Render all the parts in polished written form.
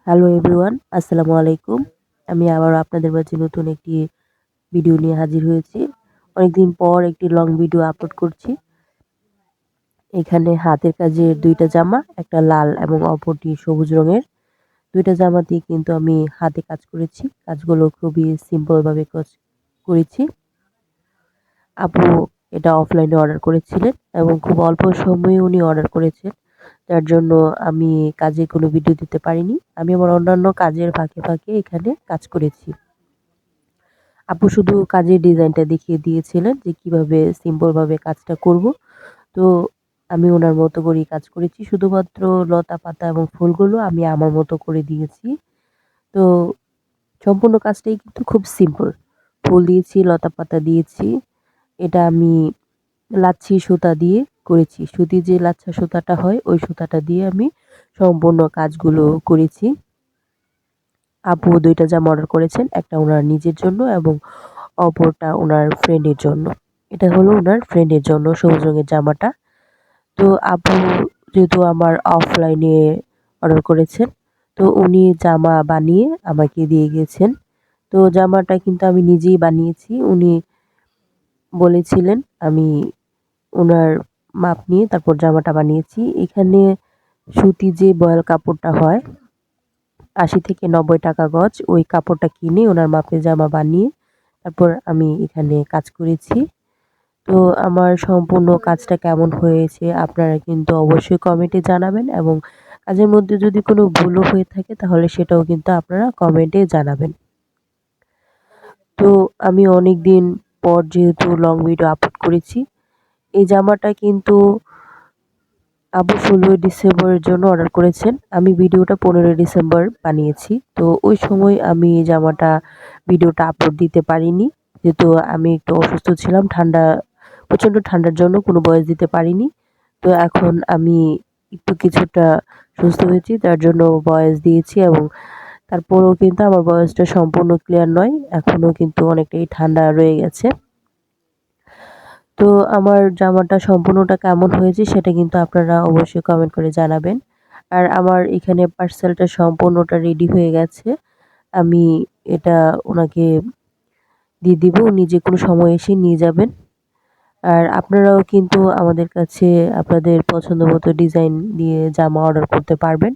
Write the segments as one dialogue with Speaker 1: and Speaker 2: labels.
Speaker 1: Hello everyone, আসসালামু আলাইকুম। আমি আবারও আপনাদের মাঝে নতুন একটি ভিডিও নিয়ে হাজির হয়েছি। অনেকদিন পর একটি লং ভিডিও আপলোড করছি। এখানে হাতের কাজের ২টা জামা, একটা লাল এবং অপরটি সবুজ রঙের। ২টা জামাতেই কিন্তু আমি হাতে কাজ করেছি। কাজগুলো খুবই সিম্পলভাবে করেছি। আপু এটা অফলাইনে অর্ডার করেছিলেন এবং খুব অল্প সময়ে উনি অর্ডার করেছেন। যার জন্য আমি কাজের কোনো ভিডিও দিতে পারিনি। আমি আমার অন্যান্য কাজের ফাঁকে, ফাঁকে এখানে কাজ করেছি। আপু শুধু কাজের ডিজাইনটা দেখিয়ে দিয়েছিলেন যে কিভাবে সিম্পলভাবে কাজটা করব। তো আমি ওনার মতো করেই কাজ করেছি। শুধুমাত্র লতা পাতা এবং ফুলগুলো আমি আমার মতো করে দিয়েছি। তো সম্পূর্ণ কাজটাই কিন্তু খুব সিম্পল। ফুল দিয়েছি, লতা পাতা দিয়েছি। এটা আমি লাচ্ছি সুতা দিয়ে করেছি। সুতি যে লাচ্ছা সুতাটা হয় ওই সুতাটা দিয়ে আমি সম্পূর্ণ কাজগুলো করেছি। আপু ২টা জামা অর্ডার করেছেন। একটা উনার নিজের জন্য এবং অপরটা উনার ফ্রেন্ডের জন্য। এটা হলো উনার ফ্রেন্ডের জন্য সবুজ রঙের জামাটা। তো আপু যেহেতু আমার অফলাইনে অর্ডার করেছেন, তো উনি জামা বানিয়ে আমাকে দিয়ে গিয়েছেন। তো জামাটা কিন্তু আমি নিজেই বানিয়েছি। উনি বলেছিলেন আমি উনার মাপ নিয়ে তারপর জামাটা বানিয়েছি। এখানে সুতি যে বয়েল কাপড়টা হয় ৮০ থেকে ৯০ টাকা গজ, ওই কাপড়টা কিনে ওনার মাপে জামা বানিয়ে তারপর আমি এখানে কাজ করেছি। তো আমার সম্পূর্ণ কাজটা কেমন হয়েছে আপনারা কিন্তু অবশ্যই কমেন্টে জানাবেন এবং কাজের মধ্যে যদি কোনো ভুলও হয়ে থাকে তাহলে সেটাও কিন্তু আপনারা কমেন্টে জানাবেন। তো আমি অনেকদিন পর যেহেতু লং ভিডিও আপলোড করেছি, এই জামাটা কিন্তু আপু ১৬ই ডিসেম্বরের জন্য অর্ডার করেছেন। আমি ভিডিওটা ১৫ই ডিসেম্বর বানিয়েছি। তো ওই সময় আমি এই জামাটা ভিডিওটা আপলোড দিতে পারিনি। যেহেতু আমি একটু অসুস্থ ছিলাম, প্রচণ্ড ঠান্ডার জন্য কোনো ভয়েস দিতে পারিনি। তো এখন আমি একটু কিছুটা সুস্থ হয়েছি, তার জন্য ভয়েস দিয়েছি এবং তারপরেও কিন্তু আমার ভয়েসটা সম্পূর্ণ ক্লিয়ার নয়। এখনও কিন্তু অনেকটাই ঠান্ডা রয়ে গেছে। তো আমার জামাটা সম্পূর্ণটা কেমন হয়েছে সেটা কিন্তু আপনারা অবশ্যই কমেন্ট করে জানাবেন। আর আমার এখানে পার্সেলটা সম্পূর্ণটা রেডি হয়ে গেছে। আমি এটা ওনাকে দিয়ে দিব। উনি যেকোনো সময় এসে নিয়ে যাবেন। আর আপনারাও কিন্তু আমাদের কাছে আপনাদের পছন্দমতো ডিজাইন দিয়ে জামা অর্ডার করতে পারবেন।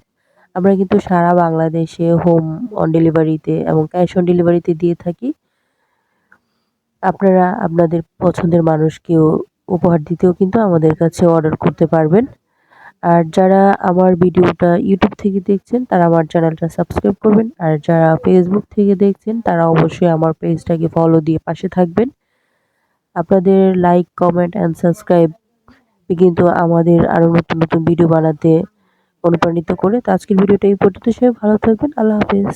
Speaker 1: আমরা কিন্তু সারা বাংলাদেশে হোম অন ডেলিভারিতে এবং ক্যাশ অন ডেলিভারিতে দিয়ে থাকি। আপনারা আপনাদের পছন্দের মানুষকেও উপহার দিতেও কিন্তু আমাদের কাছে অর্ডার করতে পারবেন। আর যারা আমার ভিডিওটা ইউটিউব থেকে দেখছেন তারা আমার চ্যানেলটা সাবস্ক্রাইব করবেন। আর যারা ফেসবুক থেকে দেখছেন তারা অবশ্যই আমার পেজটাকে ফলো দিয়ে পাশে থাকবেন। আপনাদের লাইক, কমেন্ট অ্যান্ড সাবস্ক্রাইব কিন্তু আমাদের আরও নতুন, নতুন ভিডিও বানাতে অনুপ্রাণিত করে। তো আজকের ভিডিওটা এই পর্যন্ত। সবাই ভালো থাকবেন। আল্লাহ হাফেজ।